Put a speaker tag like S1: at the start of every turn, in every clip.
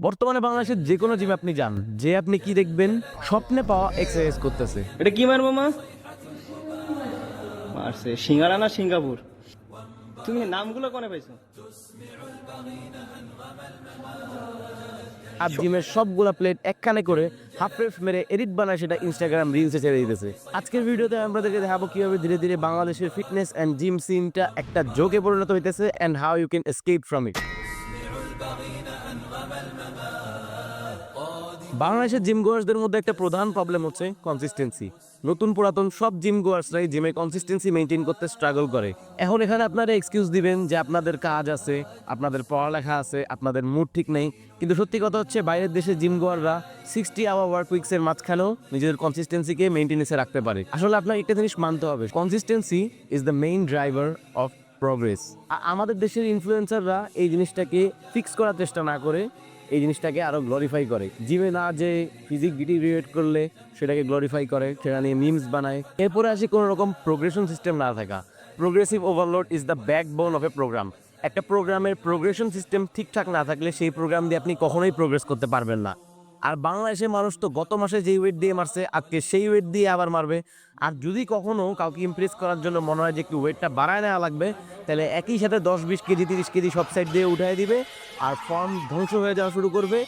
S1: বর্তমানে বাংলাদেশের যে কোনো জিমে আপনি যান, যে আপনি কি দেখবেন, স্বপ্নে পাওয়া এক্সারসাইজ করতেছে।
S2: এটা কি মারবো মা? মারছে সিঙ্গারা না সিঙ্গাপুর? তুমি নামগুলো কোনে পাইছো?
S1: আর জিমের সবগুলা প্লেট একখানে করে হাফ রেফ মেরে এডিট বানায় সেটা ইনস্টাগ্রাম রিলসে ছেড়ে দিতেছে। আজকের ভিডিওতে আমাদেরকে দেখাবো কিভাবে ধীরে ধীরে বাংলাদেশের ফিটনেস অ্যান্ড জিম সিনটা একটা জোকে পরিণত হইতেছে and how you can escape from it. বাংলাদেশের জিম গোয়ার্সদের মধ্যে একটা প্রধান প্রবলেম হচ্ছে কনসিস্টেন্সি। নতুন পুরাতন সব জিম গোয়ার্সরাই জিমে কনসিস্টেন্সি মেনটেন করতে স্ট্রাগল করে। এখন এখানে আপনারা এক্সকিউজ দিবেন যে আপনাদের কাজ আছে, আপনাদের পড়ালেখা আছে, আপনাদের মুড ঠিক নেই, কিন্তু সত্যি কথা হচ্ছে বাইরের দেশে জিম গোয়াররা 60 আওয়ার ওয়ার্ক উইক্সের মাঝখানেও নিজেদের কনসিস্টেন্সিকে মেনটেনেন্সে রাখতে পারে। আসলে আপনার একটা জিনিস মানতে হবে, consistency is the main driver of progress. আমাদের দেশের ইনফ্লুয়েন্সাররা এই জিনিসটাকে ফিক্স করার চেষ্টা না করে এই জিনিসটাকে আরো গ্লোরিফাই করে। জিমে না যে ফিজিক ডিটেরিয়েট করলে সেটাকে গ্লোরিফাই করে, সেটা নিয়ে মিমস বানায়। এরপরে আসে কোনো রকম প্রোগ্রেশন সিস্টেম না থাকা। Progressive overload is the backbone of a program. একটা প্রোগ্রামের প্রোগ্রেশন সিস্টেম ঠিকঠাক না থাকলে সেই প্রোগ্রাম দিয়ে আপনি কখনোই প্রোগ্রেস করতে পারবেন না। আর বাংলাদেশের মানুষ তো গত মাসে যেই ওয়েট দিয়ে মারছে আজকে সেই ওয়েট দিয়ে আবার মারবে। আর যদি কখনো কাউকে ইমপ্রেস করার জন্য মনে হয় যে একটু ওয়েটটা বাড়ায় নেওয়া লাগবে, তাহলে একই সাথে 10-20 কেজি 30 কেজি সব সাইড দিয়ে উঠাই দিবে আর ফর্ম ধ্বংস হয়ে যাওয়া শুরু করবে।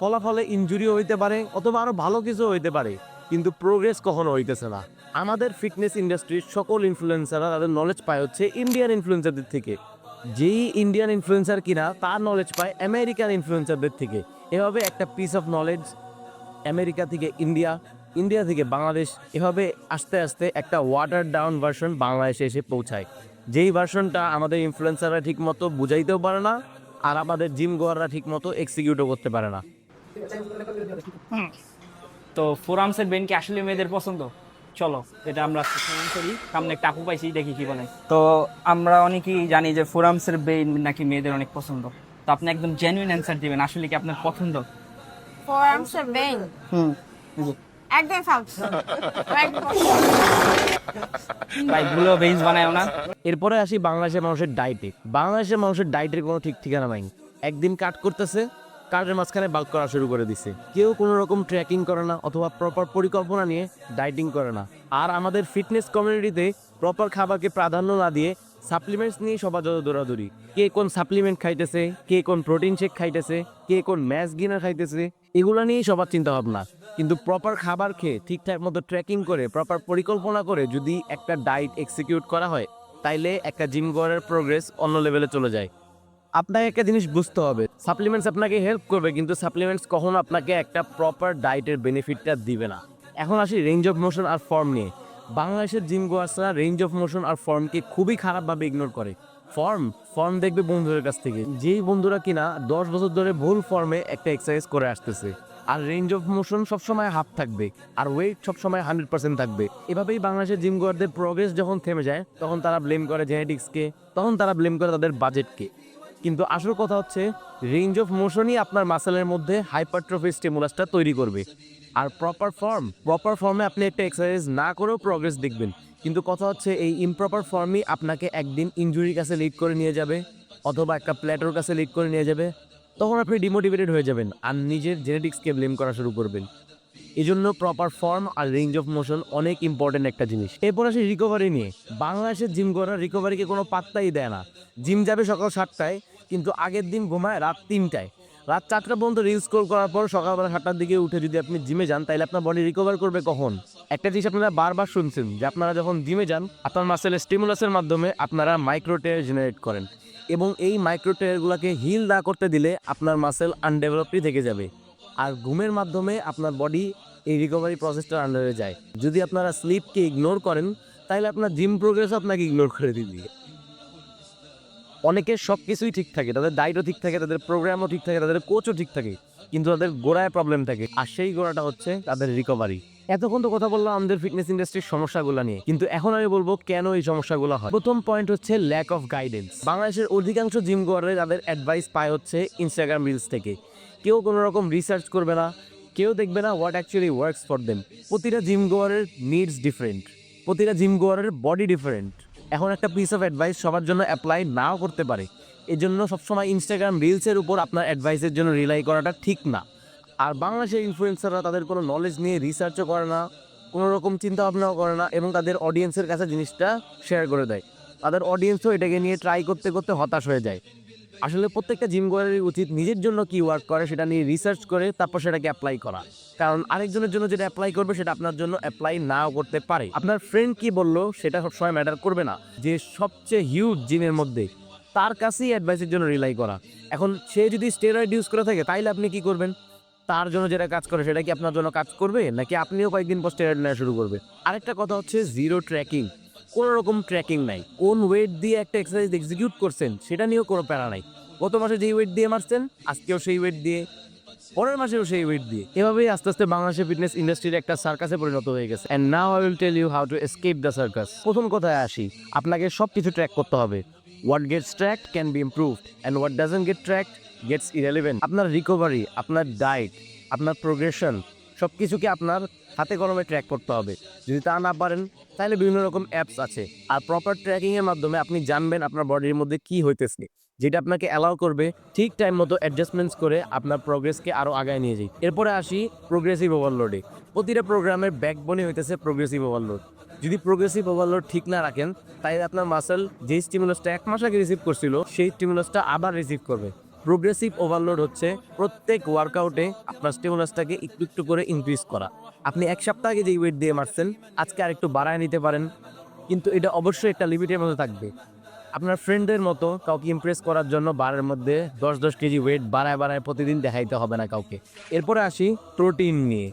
S1: ফলাফলে ইনজুরিও হইতে পারে অথবা আরো ভালো কিছু হইতে পারে, কিন্তু প্রোগ্রেস কখনো হইতেছে না। আমাদের ফিটনেস ইন্ডাস্ট্রির সকল ইনফ্লুয়েন্সাররা তাদের নলেজ পায় হচ্ছে ইন্ডিয়ান ইনফ্লুয়েন্সারদের থেকে। যেই ইন্ডিয়ান ইনফ্লুয়েন্সার কিনা তার নলেজ পায় আমেরিকান ইনফ্লুয়েন্সারদের থেকে। এভাবে একটা পিস অফ নলেজ আমেরিকা থেকে ইন্ডিয়া, ইন্ডিয়া থেকে বাংলাদেশ, এভাবে আস্তে আস্তে একটা ওয়াটার ডাউন ভার্সন বাংলাদেশে এসে পৌঁছায়। যেই ভার্সনটা আমাদের ইনফ্লুয়েন্সাররা ঠিক মতো বুঝাইতেও পারে না, আর আমাদের জিম গোয়াররা ঠিক মতো এক্সিকিউটও করতে পারে না।
S3: তো ফোরামসের বেন কি আসলে মেয়েদের পছন্দ? চলো এটা আমরা প্রমাণ করি। সামনে একটা আপু পাইছি, দেখি কি বলে। তো আমরা অনেকেই জানি যে ফোরামসের বেন নাকি মেয়েদের অনেক পছন্দ। তো আপনি একদম জেনুইন অ্যান্সার দিবেন, আসলে কি আপনার পছন্দ?
S4: Forearms are vain. একদম ফালতু। একদম।
S3: ভাই ভুলো বেঞ্চ বানায়ও না।
S1: এরপরে আসি বাংলাদেশের মানুষের ডায়েটে। বাংলাদেশের মানুষের ডায়েটের কোনো ঠিক ঠিকানা নাই। একদিন কাট করতেছে, কাটের মাঝখানে বাল্ক করা শুরু করে দিছে। কেউ কোনো রকম ট্র্যাকিং করে না অথবা প্রপার পরিকল্পনা নিয়ে ডায়েটিং করে না। আর আমাদের ফিটনেস কমিউনিটিতে প্রপার খাবারকে প্রাধান্য না দিয়ে সাপ্লিমেন্টস নিয়ে সবার যত দৌড়াদৌড়ি। কে কোন সাপ্লিমেন্ট খাইতেছে, কে কোন প্রোটিন শেক খাইতেছে, কে কোন ম্যাচ গিনার খাইতেছে, এগুলো নিয়েই সবার চিন্তা ভাবনা। কিন্তু প্রপার খাবার খেয়ে ঠিকঠাক মতো ট্র্যাকিং করে প্রপার পরিকল্পনা করে যদি একটা ডায়েট এক্সিকিউট করা হয়, তাইলে একটা জিম করার প্রোগ্রেস অন্য লেভেলে চলে যায়। আপনাকে একটা জিনিস বুঝতে হবে, সাপ্লিমেন্টস আপনাকে হেল্প করবে, কিন্তু সাপ্লিমেন্টস কখনো আপনাকে একটা প্রপার ডায়েটের বেনিফিটটা দিবে না। এখন আসি রেঞ্জ অফ মোশন আর ফর্ম নিয়ে। বাংলাদেশের জিম গোয়ার্সরা রেঞ্জ অফ মোশন আর ফর্মকে খুবই খারাপভাবে ইগনোর করে। ফর্ম দেখবে বন্ধুদের কাছ থেকে, যেই বন্ধুরা কিনা 10 বছর ধরে ভুল ফর্মে একটা এক্সারসাইজ করে আসতেছে। আর রেঞ্জ অফ মোশন সবসময় হাফ থাকবে আর ওয়েট সবসময় 100% থাকবে। এভাবেই বাংলাদেশের জিম গোয়ারদের প্রোগ্রেস যখন থেমে যায় তখন তারা ব্লেম করে জেনেটিক্সকে, তখন তারা ব্লেম করে তাদের বাজেটকে। কিন্তু আসল কথা হচ্ছে রেঞ্জ অফ মোশনই আপনার মাসেলের মধ্যে হাইপারট্রফি স্টিমুলাসটা তৈরি করবে। আর প্রপার ফর্মে আপনি একটা এক্সারসাইজ না করেও প্রোগ্রেস দেখবেন, কিন্তু কথা হচ্ছে এই ইমপ্রপার ফর্মই আপনাকে একদিন ইনজুরির কাছে লিড করে নিয়ে যাবে অথবা একটা প্ল্যাটোর কাছে লিড করে নিয়ে যাবে। তখন আপনি ডিমোটিভেটেড হয়ে যাবেন আর নিজের জেনেটিক্সকে ব্লেম করা শুরু করবেন। এই জন্য প্রপার ফর্ম আর রেঞ্জ অফ মোশন অনেক ইম্পর্টেন্ট একটা জিনিস। এরপর আসি রিকভারি নিয়ে। বাংলাদেশের জিম করার রিকভারিকে কোনো পাত্তাই দেয় না। জিম যাবে সকাল 7টায়, কিন্তু আগের দিন ঘুমায় রাত 3টায়। রাত 4টা পর্যন্ত রিল স্ক্রল করার পর সকালবেলা 7টার দিকে উঠে যদি আপনি জিমে যান, তাহলে আপনার বডি রিকভার করবে কখন? একটা জিনিস আপনারা বারবার শুনছেন যে আপনারা যখন জিমে যান আপনার মাসেলের স্টিমুলাসের মাধ্যমে আপনারা মাইক্রোটেয়ার জেনারেট করেন, এবং এই মাইক্রোটেয়ারগুলোকে হিল না করতে দিলে আপনার মাসেল আনডেভেলপডই থেকে যাবে। আর ঘুমের মাধ্যমে আপনার বডি এই রিকভারি প্রসেসটার আন্ডারে যায়। যদি আপনারা স্লিপকে ইগনোর করেন তাহলে আপনার জিম প্রোগ্রেস আপনাকে ইগনোর করে দিবে। অনেকের সব কিছুই ঠিক থাকে, তাদের ডায়েটও ঠিক থাকে, তাদের প্রোগ্রামও ঠিক থাকে, তাদের কোচও ঠিক থাকে, কিন্তু তাদের গোড়ায় প্রবলেম থাকে, আর সেই গোড়াটা হচ্ছে তাদের রিকভারি। এতক্ষণ তো কথা বললাম আমাদের ফিটনেস ইন্ডাস্ট্রির সমস্যাগুলো নিয়ে, কিন্তু এখন আমি বলবো কেন এই সমস্যাগুলো হয়। প্রথম পয়েন্ট হচ্ছে ল্যাক অফ গাইডেন্স। বাংলাদেশের অধিকাংশ জিম গোয়ারে তাদের অ্যাডভাইস পায় হচ্ছে ইনস্টাগ্রাম রিলস থেকে। কেউ কোনো রকম রিসার্চ করবে না, কেউ দেখবে না what actually works for them. প্রতিটা জিম গোয়ারের নিডস ডিফারেন্ট, প্রতিটা জিম গোয়ারের বডি ডিফারেন্ট। এখন একটা পিস অফ অ্যাডভাইস সবার জন্য অ্যাপ্লাই নাও করতে পারে, এই জন্য সবসময় ইনস্টাগ্রাম রিলসের উপর আপনার অ্যাডভাইসের জন্য রিলাই করাটা ঠিক না। আর বাংলাদেশের ইনফ্লুয়েন্সাররা তাদের কোনো নলেজ নিয়ে রিসার্চও করে না, কোনো রকম চিন্তা ভাবনাও করে না, এবং তাদের অডিয়েন্সের কাছে জিনিসটা শেয়ার করে দেয়। তাদের অডিয়েন্সও এটাকে নিয়ে ট্রাই করতে করতে হতাশ হয়ে যায়। আসলে প্রত্যেকটা জিম গোয়ারেরই উচিত নিজের জন্য কি ওয়ার্ক করে সেটা নিয়ে রিসার্চ করে তারপর সেটাকে অ্যাপ্লাই করা। কারণ আরেকজনের জন্য যেটা অ্যাপ্লাই করবে সেটা আপনার জন্য অ্যাপ্লাই নাও করতে পারে। আপনার ফ্রেন্ড কি বললো সেটা সবসময় ম্যাটার করবে না। যে সবচেয়ে হিউজ জিমের মধ্যে তার কাছেই অ্যাডভাইসের জন্য রিলাই করা। এখন সে যদি স্টেরয়েড ইউজ করে থাকে তাইলে আপনি কি করবেন? তার জন্য যেটা কাজ করে সেটা কি আপনার জন্য কাজ করবে, নাকি আপনিও কয়েকদিন পর স্টেরয়েড নেওয়া শুরু করবে? আরেকটা কথা হচ্ছে জিরো ট্র্যাকিং। কোনো রকম ট্র্যাকিং নাই। কোন ওয়েট দিয়ে একটা এক্সারসাইজ এক্সিকিউট করছেন সেটা নিয়েও কোনো প্যারা নাই। গত মাসে যেই ওয়েট দিয়ে মারছেন আজকেও সেই ওয়েট দিয়ে, পরের মাসেও সেই ওয়েট দিয়ে। এভাবেই আস্তে আস্তে বাংলাদেশের ফিটনেস ইন্ডাস্ট্রির একটা সার্কাসে পরিণত হয়ে গেছে। And now I will tell you how to escape the circus. প্রথম কথায় আসি, আপনাকে সব কিছু ট্র্যাক করতে হবে। What gets tracked can be improved and what doesn't get tracked gets irrelevant. আপনার রিকভারি, আপনার ডায়েট, আপনার প্রোগ্রেশন সব কিছুকে আপনার হাতে কলমে ট্র্যাক করতে হবে। যদি তা না পারেন তাহলে বিভিন্ন রকম অ্যাপস আছে। আর প্রপার ট্র্যাকিংয়ের মাধ্যমে আপনি জানবেন আপনার বডির মধ্যে কি হইতেছে, যেটা আপনাকে অ্যালাউ করবে ঠিক টাইম মতো অ্যাডজাস্টমেন্টস করে আপনার প্রোগ্রেসকে আরও আগায় নিয়ে যাই। এরপরে আসি প্রোগ্রেসিভ ওভারলোডে। প্রতিটা প্রোগ্রামের ব্যাকবোনই হইতেছে প্রোগ্রেসিভ ওভারলোড। যদি প্রোগ্রেসিভ ওভারলোড ঠিক না রাখেন তাহলে আপনার মাসেল যেই স্টিমুলাসটা 1 মাস আগে রিসিভ করছিল সেই স্টিমুলাসটা আবার রিসিভ করবে। প্রোগ্রেসিভ ওভারলোড হচ্ছে প্রত্যেক ওয়ার্কআউটে আপনার স্টিমুলাসটাকে একটু একটু করে ইনক্রিজ করা। আপনি 1 সপ্তাহ আগে যেই ওয়েট দিয়ে মারছেন আজকে আরেকটু বাড়ায় নিতে পারেন, কিন্তু এটা অবশ্যই একটা লিমিটের মধ্যে থাকবে। আপনার ফ্রেন্ডদের মতো কাউকে ইমপ্রেস করার জন্য বারের মধ্যে 10-10 কেজি ওয়েট বাড়ায় প্রতিদিন দেখাইতে হবে না কাউকে। এরপরে আসি প্রোটিন নিয়ে।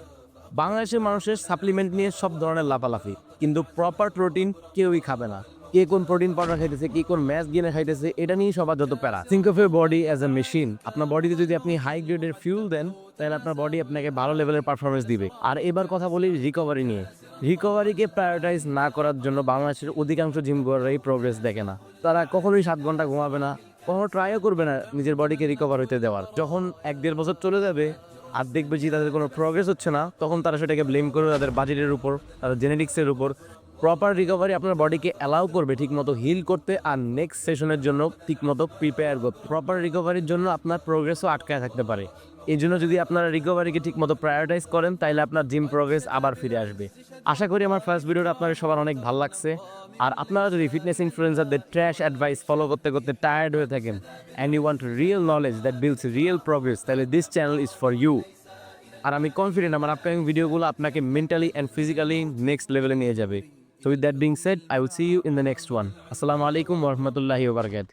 S1: বাংলাদেশের মানুষের সাপ্লিমেন্ট নিয়ে সব ধরনের লাফালাফি, কিন্তু প্রপার প্রোটিন কেউই খাবে না। কে কোন প্রোটিন পাউডার খাইতেছে, কে কোন ম্যাচ গেনে খাইতেছে, এটা নিয়ে সবার যত প্যারা। Think of your body as a machine. আপনার বডিতে যদি আপনি হাই গ্রেডের ফিউল দেন তাহলে আপনার বডি আপনাকে ভালো লেভেলের পারফরমেন্স দিবে। আর এবার কথা বলি রিকভারি নিয়ে। রিকভারিকে প্রায়োরিটাইজ না করার জন্য বাংলাদেশের অধিকাংশ জিম গোয়াররাই প্রোগ্রেস দেখে না। তারা কখনোই 7 ঘন্টা ঘুমাবে না, কখনো ট্রাইও করবে না নিজের বডিকে রিকভার হইতে দেওয়ার। যখন 1-1.5 বছর চলে যাবে আর দেখবে যে তাদের কোনো প্রোগ্রেস হচ্ছে না, তখন তারা সেটাকে ব্লেম করবে তাদের বাজেটের উপর, তাদের জেনেটিক্সের উপর। প্রপার রিকভারি আপনার বডিকে অ্যালাউ করবে ঠিকমতো হিল করতে আর নেক্সট সেশনের জন্য ঠিকমতো প্রিপেয়ার করতে। প্রপার রিকভারির জন্য আপনার প্রোগ্রেসও আটকায় থাকতে পারে। এই জন্য যদি আপনারা রিকভারিকে ঠিকমতো প্রায়োরিটাইজ করেন তাহলে আপনার জিম প্রোগ্রেস আবার ফিরে আসবে। আশা করি আমার ফার্স্ট ভিডিওটা আপনাদের সবার অনেক ভালো লাগছে। আর আপনারা যদি ফিটনেস ইনফ্লুয়েন্সারদের ট্র্যাশ অ্যাডভাইস ফলো করতে করতে টায়ার্ড হয়ে থাকেন and you want real knowledge that builds real progress, তাহলে this channel is for you. আর আমি কনফিডেন্ট আমার আপকামিং ভিডিওগুলো আপনাকে মেন্টালি অ্যান্ড ফিজিক্যালি নেক্সট লেভেলে নিয়ে যাবে। So with that being said, I will see you in the next one. Assalamu alaikum wa rahmatullahi wa barakatuh.